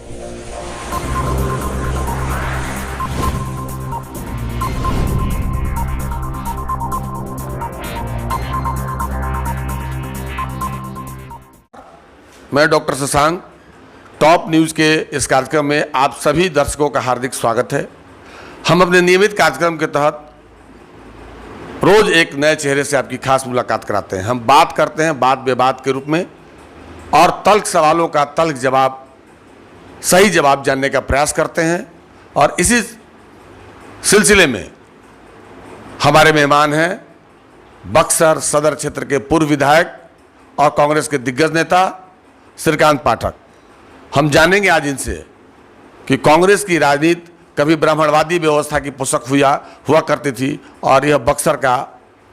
मैं doctor Shashank, top news के इस कार्यक्रम में आप सभी दर्शकों का हार्दिक स्वागत है। हम अपने नियमित कार्यक्रम के तहत रोज एक नए चेहरे से आपकी खास मुलाकात कराते हैं। हम बात करते हैं बात बेबात के रूप में और तल्ख सवालों का तल्ख जवाब, सही जवाब जानने का प्रयास करते हैं। और इसी सिलसिले में हमारे मेहमान हैं बक्सर सदर क्षेत्र के पूर्व विधायक और कांग्रेस के दिग्गज नेता श्रीकांत पाठक। हम जानेंगे आज इनसे कि कांग्रेस की राजनीति कभी ब्राह्मणवादी व्यवस्था की पोषक हुआ करती थी और यह बक्सर का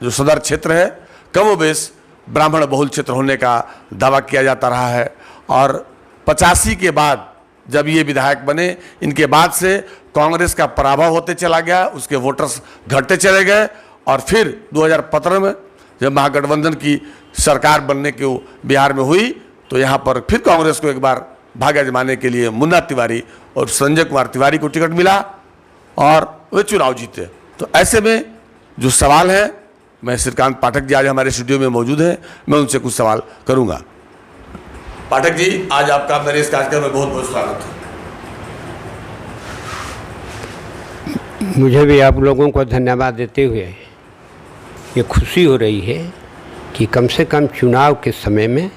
जो सदर क्षेत्र है कमोबेश ब्राह्मण बहुल क्षेत्र होने का दावा किया जाता रहा है। और 85 के बाद जब ये विधायक बने, इनके बाद से कांग्रेस का पराभव होते चला गया, उसके वोटर्स घटते चले गए। और फिर 2015 में जब महागठबंधन की सरकार बनने की बिहार में हुई तो यहाँ पर फिर कांग्रेस को एक बार भाग्य जमाने के लिए मुन्ना तिवारी और संजय कुमार तिवारी को टिकट मिला और वे चुनाव जीते। तो ऐसे में जो सवाल है, मैं श्रीकांत पाठक जी आज हमारे स्टूडियो में मौजूद हैं, मैं उनसे कुछ सवाल करूंगा। पाठक जी, आज आपका मेरे इस कार्यक्रम में बहुत बहुत स्वागत है। मुझे भी आप लोगों को धन्यवाद देते हुए ये खुशी हो रही है कि कम से कम चुनाव के समय में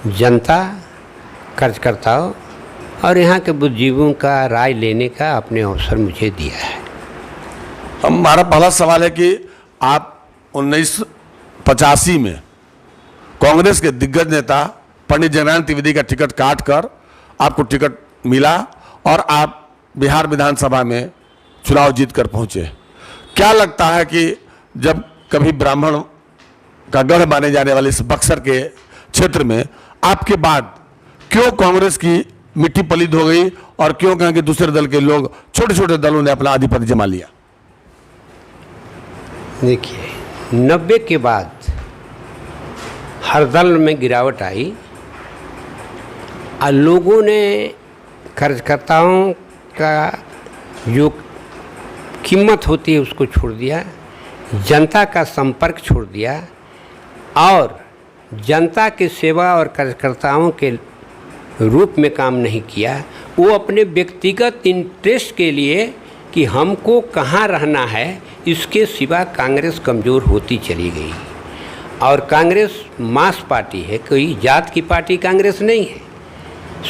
जनता, कार्यकर्ताओं और यहाँ के बुद्धिजीवियों का राय लेने का अपने अवसर मुझे दिया है। हमारा पहला सवाल है कि आप 1985 में कांग्रेस के दिग्गज नेता पंडित जगनारायण त्रिवेदी का टिकट काट कर आपको टिकट मिला और आप बिहार विधानसभा में चुनाव जीत कर पहुँचे। क्या लगता है कि जब कभी ब्राह्मण का गढ़ माने जाने वाले इस बक्सर के क्षेत्र में आपके बाद क्यों कांग्रेस की मिट्टी पलीद हो गई और क्यों कहें कि दूसरे दल के लोग, छोटे छोटे दलों ने अपना आधिपत्य जमा लिया? देखिए, 90 के बाद हर दल में गिरावट आई और लोगों ने कार्यकर्ताओं का जो कीमत होती है उसको छोड़ दिया, जनता का संपर्क छोड़ दिया और जनता की सेवा और कार्यकर्ताओं के रूप में काम नहीं किया। वो अपने व्यक्तिगत इंटरेस्ट के लिए कि हमको कहाँ रहना है, इसके सिवा कांग्रेस कमज़ोर होती चली गई। और कांग्रेस मास पार्टी है, कोई जात की पार्टी कांग्रेस नहीं है।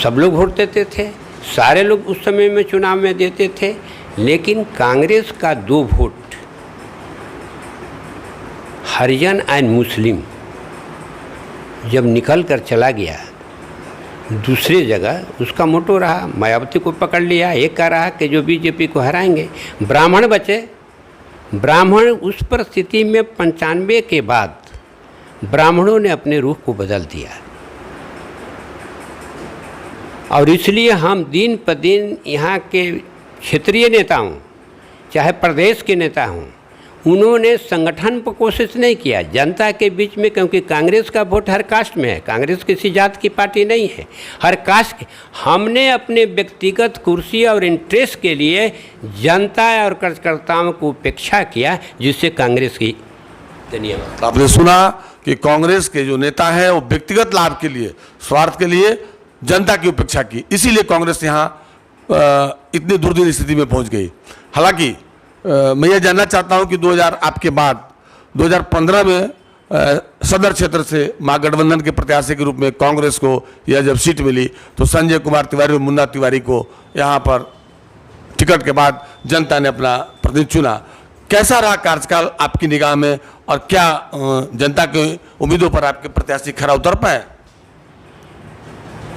सब लोग वोट देते थे, सारे लोग उस समय में चुनाव में देते थे, लेकिन कांग्रेस का 2 वोट हरिजन एंड मुस्लिम जब निकल कर चला गया दूसरी जगह, उसका मोटो रहा मायावती को पकड़ लिया। एक कह रहा कि जो बीजेपी को हराएंगे, ब्राह्मण बचे। ब्राह्मण उस परिस्थिति में 95 के बाद ब्राह्मणों ने अपने रूप को बदल दिया और इसलिए हम दिन पर दिन यहाँ के क्षेत्रीय नेता हों चाहे प्रदेश के नेता हों, उन्होंने संगठन पर कोशिश नहीं किया जनता के बीच में, क्योंकि कांग्रेस का वोट हर कास्ट में है। कांग्रेस किसी जात की पार्टी नहीं है, हर कास्ट। हमने अपने व्यक्तिगत कुर्सी और इंटरेस्ट के लिए जनता और कार्यकर्ताओं को उपेक्षा किया, जिससे कांग्रेस की धन्यवाद। आपने सुना कि कांग्रेस के जो नेता हैं वो व्यक्तिगत लाभ के लिए, स्वार्थ के लिए जनता की उपेक्षा की, इसीलिए कांग्रेस यहाँ इतनी दुर्दिन स्थिति में पहुँच गई। हालांकि मैं ये जानना चाहता हूं कि 2000 आपके बाद 2015 में सदर क्षेत्र से महागठबंधन के प्रत्याशी के रूप में कांग्रेस को यह जब सीट मिली तो संजय कुमार तिवारी और मुन्ना तिवारी को यहाँ पर टिकट के बाद जनता ने अपना प्रतिनिधि चुना। कैसा रहा कार्यकाल आपकी निगाह में और क्या जनता की उम्मीदों पर आपके प्रत्याशी खरा उतर पाए?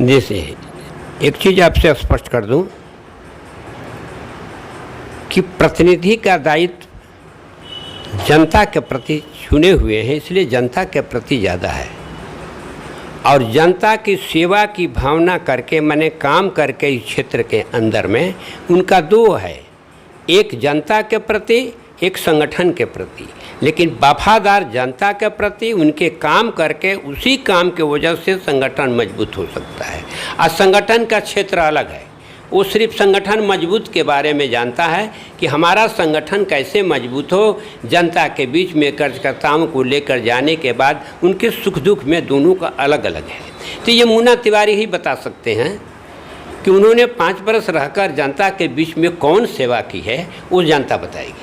जैसे एक चीज़ आपसे स्पष्ट कर दूं कि प्रतिनिधि का दायित्व जनता के प्रति चुने हुए हैं, इसलिए जनता के प्रति ज़्यादा है और जनता की सेवा की भावना करके, मैंने काम करके इस क्षेत्र के अंदर में उनका 2 है, एक जनता के प्रति, एक संगठन के प्रति। लेकिन वफादार जनता के प्रति उनके काम करके, उसी काम के वजह से संगठन मजबूत हो सकता है। और संगठन का क्षेत्र अलग है। वो सिर्फ संगठन मजबूत के बारे में जानता है कि हमारा संगठन कैसे मजबूत हो, जनता के बीच में कार्यकर्ताओं को लेकर जाने के बाद उनके सुख दुख में दोनों का अलग अलग है। तो ये मुन्ना तिवारी ही बता सकते हैं कि उन्होंने 5 बरस रहकर जनता के बीच में कौन सेवा की है, वो जनता बताएगी।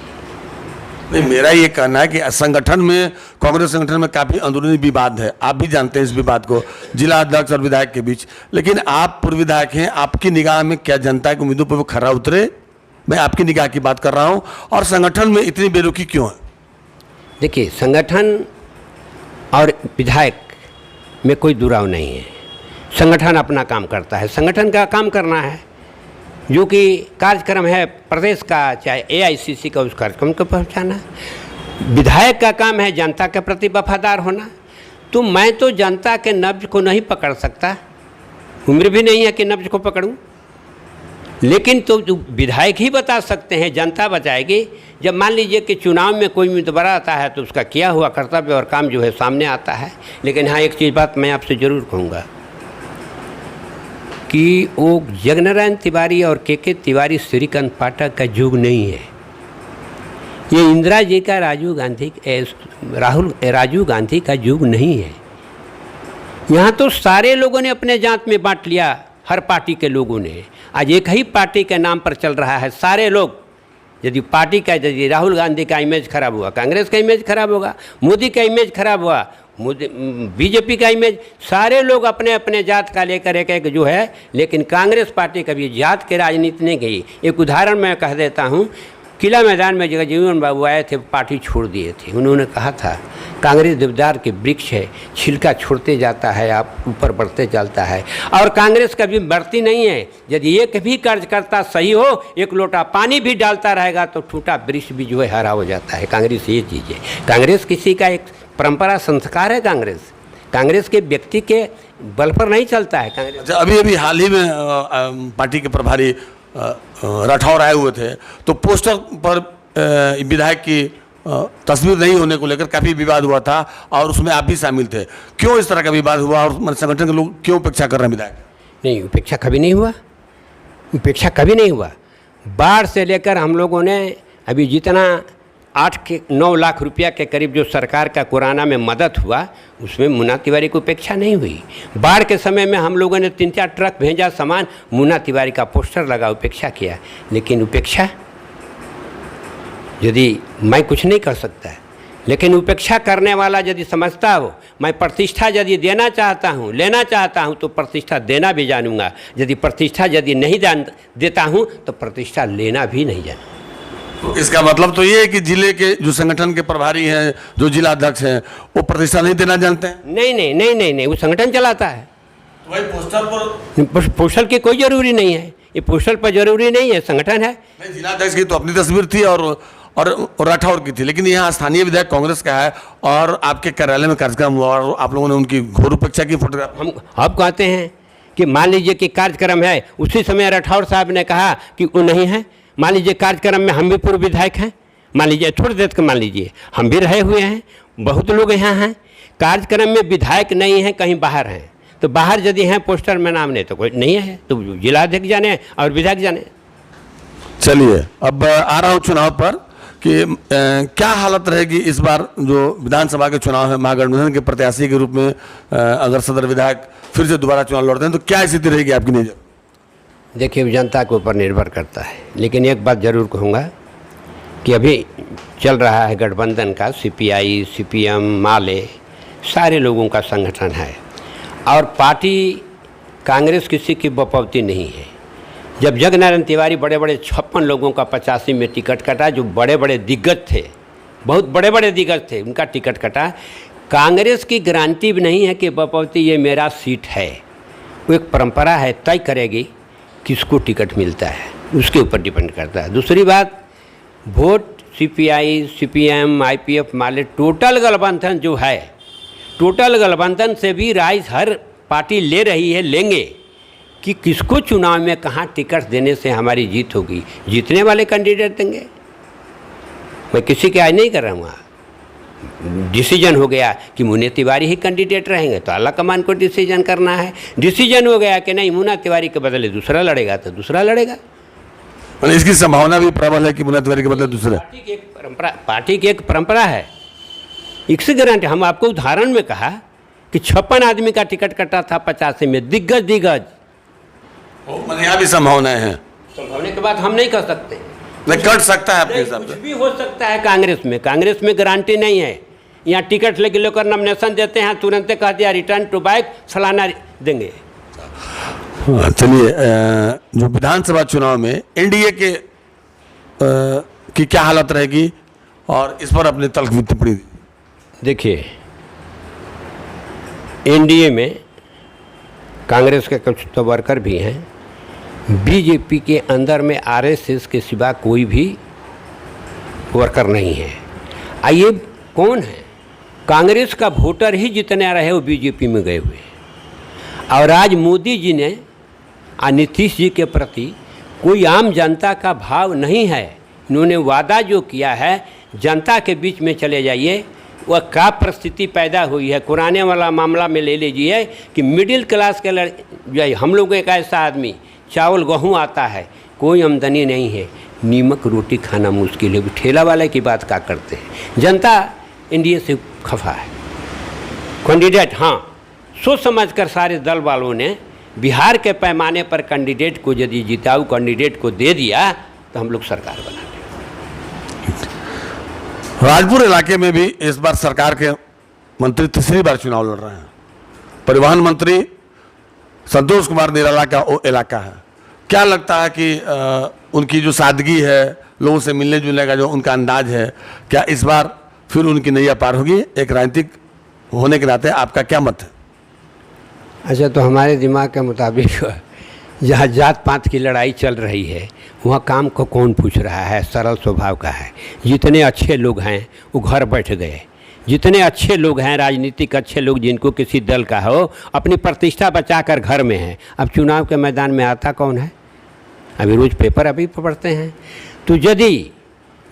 नहीं, मेरा ये कहना है कि संगठन में, कांग्रेस संगठन में काफ़ी अंदरूनी विवाद है, आप भी जानते हैं इस विवाद को, जिला अध्यक्ष और विधायक के बीच। लेकिन आप पूर्व विधायक हैं, आपकी निगाह में क्या जनता की उम्मीदों पर वो खरा उतरे? मैं आपकी निगाह की बात कर रहा हूँ। और संगठन में इतनी बेरुखी क्यों है? देखिए, संगठन और विधायक में कोई दुराव नहीं है। संगठन अपना काम करता है, संगठन का काम करना है, जो कि कार्यक्रम है प्रदेश का, चाहे AICC का, उस कार्यक्रम को पहुंचाना। विधायक का काम है जनता के प्रति वफादार होना। तो मैं तो जनता के नब्ज को नहीं पकड़ सकता, उम्र भी नहीं है कि नब्ज को पकड़ूं। लेकिन तो विधायक ही बता सकते हैं, जनता बचाएगी। जब मान लीजिए कि चुनाव में कोई उम्मीदवार आता है तो उसका किया हुआ कर्तव्य और काम जो है सामने आता है। लेकिन हाँ, एक चीज़ बात मैं आपसे ज़रूर कहूँगा कि वो जगनारायण तिवारी और के तिवारी श्रीकांत पाठक का युग नहीं है। ये इंदिरा जी का राजीव गांधी का युग नहीं है। यहाँ तो सारे लोगों ने अपने जात में बांट लिया, हर पार्टी के लोगों ने। आज एक ही पार्टी के नाम पर चल रहा है सारे लोग। यदि पार्टी का, यदि राहुल गांधी का इमेज खराब हुआ, कांग्रेस का इमेज खराब होगा, मोदी का इमेज खराब हुआ, बीजेपी का इमेज, सारे लोग अपने अपने जात का लेकर एक जो है। लेकिन कांग्रेस पार्टी कभी जात के राजनीति नहीं गई। एक उदाहरण मैं कह देता हूँ। किला मैदान में जगजीवन बाबू आए थे, पार्टी छोड़ दिए थे। उन्होंने कहा था, कांग्रेस देवदार के वृक्ष है, छिलका छोड़ते जाता है, आप ऊपर बढ़ते चलता है। और कांग्रेस कभी बढ़ती नहीं है। यदि एक भी कार्यकर्ता सही हो, एक लोटा पानी भी डालता रहेगा तो टूटा वृक्ष भी जो है हरा हो जाता है। कांग्रेस ये चीज़ है। कांग्रेस किसी का एक परंपरा संस्कार है। कांग्रेस के व्यक्ति के बल पर नहीं चलता है कांग्रेस। अच्छा, अभी हाल ही में पार्टी के प्रभारी राठौर आए हुए थे, तो पोस्टर पर विधायक की तस्वीर नहीं होने को लेकर काफ़ी विवाद हुआ था और उसमें आप भी शामिल थे। क्यों इस तरह का विवाद हुआ और संगठन के लोग क्यों उपेक्षा कर रहे हैं विधायक? नहीं, उपेक्षा कभी नहीं हुआ, उपेक्षा कभी नहीं हुआ। बाढ़ से लेकर हम लोगों ने अभी जितना 8-9 लाख रुपया के करीब जो सरकार का कोरोना में मदद हुआ, उसमें मुन्ना तिवारी को उपेक्षा नहीं हुई। बाढ़ के समय में हम लोगों ने 3-4 ट्रक भेजा सामान, मुन्ना तिवारी का पोस्टर लगा, उपेक्षा किया। लेकिन उपेक्षा, यदि मैं कुछ नहीं कर सकता, लेकिन उपेक्षा करने वाला यदि समझता हो, मैं प्रतिष्ठा यदि देना चाहता हूँ, लेना चाहता हूँ, तो प्रतिष्ठा देना भी जानूंगा। यदि प्रतिष्ठा यदि नहीं देता हूँ तो प्रतिष्ठा लेना भी नहीं जानूंगा। तो इसका मतलब तो ये है कि जिले के जो संगठन के प्रभारी हैं, जो जिला अध्यक्ष हैं, वो प्रतिष्ठा नहीं देना जानते हैं? नहीं, वो संगठन चलाता है। तो भाई पोस्टर पर, पोस्टर की कोई जरूरी नहीं है, ये पोस्टर पर जरूरी नहीं है, संगठन है। नहीं, जिला अध्यक्ष की तो अपनी तस्वीर थी और राठौर की थी। लेकिन यहाँ स्थानीय विधायक कांग्रेस का है और आपके कार्यालय में कार्यक्रम हुआ और आप लोगों ने उनकी घोर उपेक्षा की फोटोग्राफ। हम आप कहते हैं कि मान लीजिए कि कार्यक्रम है, उसी समय राठौर साहब ने कहा कि वो नहीं है। मान लीजिए कार्यक्रम में हम भी पूर्व विधायक हैं, मान लीजिए थोड़ी देर के मान लीजिए हम भी रहे हुए हैं, बहुत लोग यहाँ हैं। कार्यक्रम में विधायक नहीं हैं, कहीं बाहर हैं, तो बाहर यदि हैं पोस्टर में नाम नहीं तो कोई नहीं है, तो जिलाध्यक्ष जाने और विधायक जाने। चलिए, अब आ रहा हूँ चुनाव पर कि क्या हालत रहेगी इस बार जो विधानसभा के चुनाव है, महागठबंधन के प्रत्याशी के रूप में अगर सदर विधायक फिर से दोबारा चुनाव लड़ते हैं तो क्या स्थिति रहेगी आपकी नज़र? देखिए, जनता के ऊपर निर्भर करता है। लेकिन एक बात ज़रूर कहूँगा कि अभी चल रहा है गठबंधन का, CPI, CPM, माले, सारे लोगों का संगठन है और पार्टी कांग्रेस किसी की बपौती नहीं है। जब जगनारायण तिवारी बड़े बड़े 56 लोगों का 85 में टिकट कटा, जो बड़े बड़े दिग्गज थे, बहुत बड़े बड़े दिग्गज थे, उनका टिकट कटा। कांग्रेस की गारंटी भी नहीं है कि बपौती ये मेरा सीट है। वो एक परंपरा है, तय करेगी किसको टिकट मिलता है, उसके ऊपर डिपेंड करता है। दूसरी बात, वोट CPI, CPM, IPF, माले, टोटल गठबंधन जो है, टोटल गठबंधन से भी राय हर पार्टी ले रही है, लेंगे कि किसको चुनाव में कहाँ टिकट देने से हमारी जीत होगी। जीतने वाले कैंडिडेट देंगे, मैं किसी की आज नहीं कर रहा हूँ। डिसीजन हो गया कि मुन्ना तिवारी ही कैंडिडेट रहेंगे तो आला कमान को डिसीजन करना है। डिसीजन हो गया कि नहीं मुन्ना तिवारी के बदले दूसरा लड़ेगा तो दूसरा लड़ेगा। मतलब इसकी संभावना भी प्रबल है कि मुन्ना तिवारी के बदले दूसरे। पार्टी की एक परंपरा है, इससे गारंटी। हम आपको उदाहरण में कहा कि 56 आदमी का टिकट कटा था 85 में, दिग्गज। मतलब यहाँ भी संभावनाएं हैं। संभावना के बाद हम नहीं कर सकते, नहीं कट सकता है आपके हिसाब कुछ से। भी हो सकता है। कांग्रेस में गारंटी नहीं है। यहाँ टिकट लेके लेकर नॉमिनेशन देते हैं, तुरंत कह दिया रिटर्न टू बैक सालाना देंगे। चलिए, जो विधानसभा चुनाव में एनडीए के की क्या हालत रहेगी और इस पर अपने तल्ख की टिप्पणी। देखिए, एनडीए में कांग्रेस के कुछ तो वर्कर भी हैं, बीजेपी के अंदर में आरएसएस के सिवा कोई भी वर्कर नहीं है। आइए कौन है? कांग्रेस का वोटर ही जितने रहे वो बीजेपी में गए हुए हैं। और आज मोदी जी ने नीतीश जी के प्रति कोई आम जनता का भाव नहीं है। इन्होंने वादा जो किया है जनता के बीच में चले जाइए, वह क्या परिस्थिति पैदा हुई है। कुराने वाला मामला में ले लीजिए कि मिडिल क्लास के जो है, हम लोग एक ऐसा आदमी, चावल गेहूँ आता है, कोई आमदनी नहीं है, नीमक रोटी खाना मुश्किल है, ठेला वाले की बात क्या करते हैं। जनता एनडीए से खफा है। कैंडिडेट, हाँ, सोच समझ कर सारे दल वालों ने बिहार के पैमाने पर कैंडिडेट को यदि जिताऊ कैंडिडेट को दे दिया तो हम लोग सरकार बना दें। राजपुर इलाके में भी इस बार सरकार के मंत्री तीसरी बार चुनाव लड़ रहे हैं। परिवहन मंत्री संतोष कुमार निराला का वो इलाका है। क्या लगता है कि उनकी जो सादगी है, लोगों से मिलने जुलने का जो उनका अंदाज है, क्या इस बार फिर उनकी नैया पार होगी? एक राजनीतिक होने के नाते आपका क्या मत है? अच्छा, तो हमारे दिमाग के मुताबिक जहाँ जात पात की लड़ाई चल रही है वहाँ काम को कौन पूछ रहा है? सरल स्वभाव का है। जितने अच्छे लोग हैं वो घर बैठ गए। जितने अच्छे लोग हैं, राजनीतिक अच्छे लोग जिनको किसी दल का हो, अपनी प्रतिष्ठा बचाकर घर में हैं। अब चुनाव के मैदान में आता कौन है? अभी रोज़ पेपर अभी पढ़ते हैं। तो यदि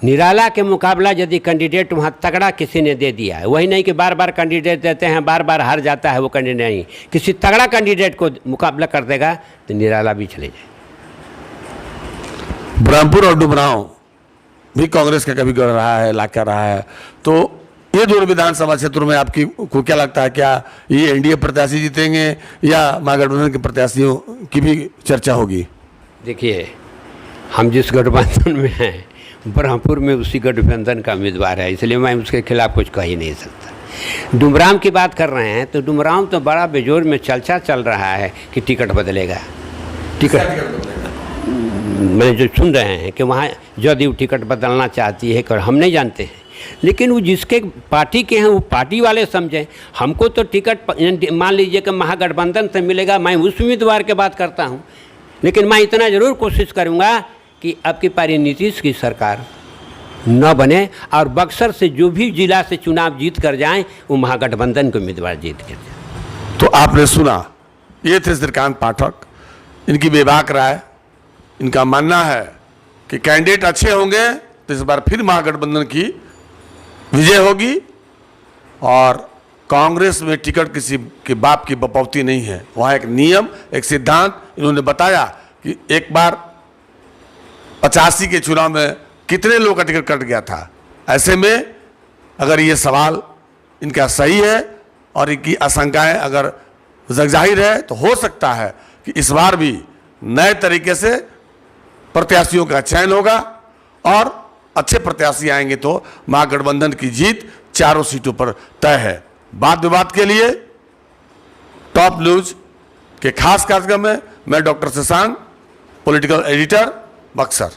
निराला के मुकाबला यदि कैंडिडेट वहाँ तगड़ा किसी ने दे दिया है, वही नहीं कि बार बार कैंडिडेट देते हैं, बार बार हार जाता है वो कैंडिडेट, नहीं, किसी तगड़ा कैंडिडेट को मुकाबला कर देगा तो निराला भी चले जाए। ब्रह्मपुर और डुमरांव भी कांग्रेस का कभी गढ़ रहा है, इलाका रहा है। तो ये दोनों विधानसभा क्षेत्रों में आपकी को क्या लगता है, क्या ये एनडीए प्रत्याशी जीतेंगे या महागठबंधन के प्रत्याशियों की भी चर्चा होगी? देखिए, हम जिस गठबंधन में हैं ब्रह्मपुर में उसी गठबंधन का उम्मीदवार है, इसलिए मैं उसके खिलाफ कुछ कह ही नहीं सकता। डुमरांव की बात कर रहे हैं तो डुमरांव तो बड़ा बेजोर में चर्चा चल रहा है कि टिकट बदलेगा। टिकट मैंने जो सुन रहे हैं कि वहाँ जदयू टिकट बदलना चाहती है, और हम नहीं जानते हैं, लेकिन वो जिसके पार्टी के हैं वो पार्टी वाले समझें। हमको तो टिकट मान लीजिए कि महागठबंधन से मिलेगा, मैं उस उम्मीदवार की बात करता हूँ, लेकिन मैं इतना ज़रूर कोशिश करूँगा कि अब की पारी नीतीश की सरकार न बने और बक्सर से जो भी जिला से चुनाव जीत कर जाएं वो महागठबंधन के उम्मीदवार जीत कर जाए। तो आपने सुना, ये थे श्रीकांत पाठक, इनकी बेबाक राय। इनका मानना है कि कैंडिडेट अच्छे होंगे तो इस बार फिर महागठबंधन की विजय होगी और कांग्रेस में टिकट किसी के बाप की बपौती नहीं है। वहाँ एक नियम, एक सिद्धांत इन्होंने बताया कि एक बार 85 के चुनाव में कितने लोगों का टिकट कट गया था। ऐसे में अगर ये सवाल इनका सही है और इनकी आशंकाएं अगर जगजाहिर है तो हो सकता है कि इस बार भी नए तरीके से प्रत्याशियों का चयन होगा और अच्छे प्रत्याशी आएंगे तो महागठबंधन की जीत चारों सीटों पर तय है। वाद विवाद के लिए टॉप न्यूज के खास कार्यक्रम में मैं doctor Shashank, political editor, Buxar.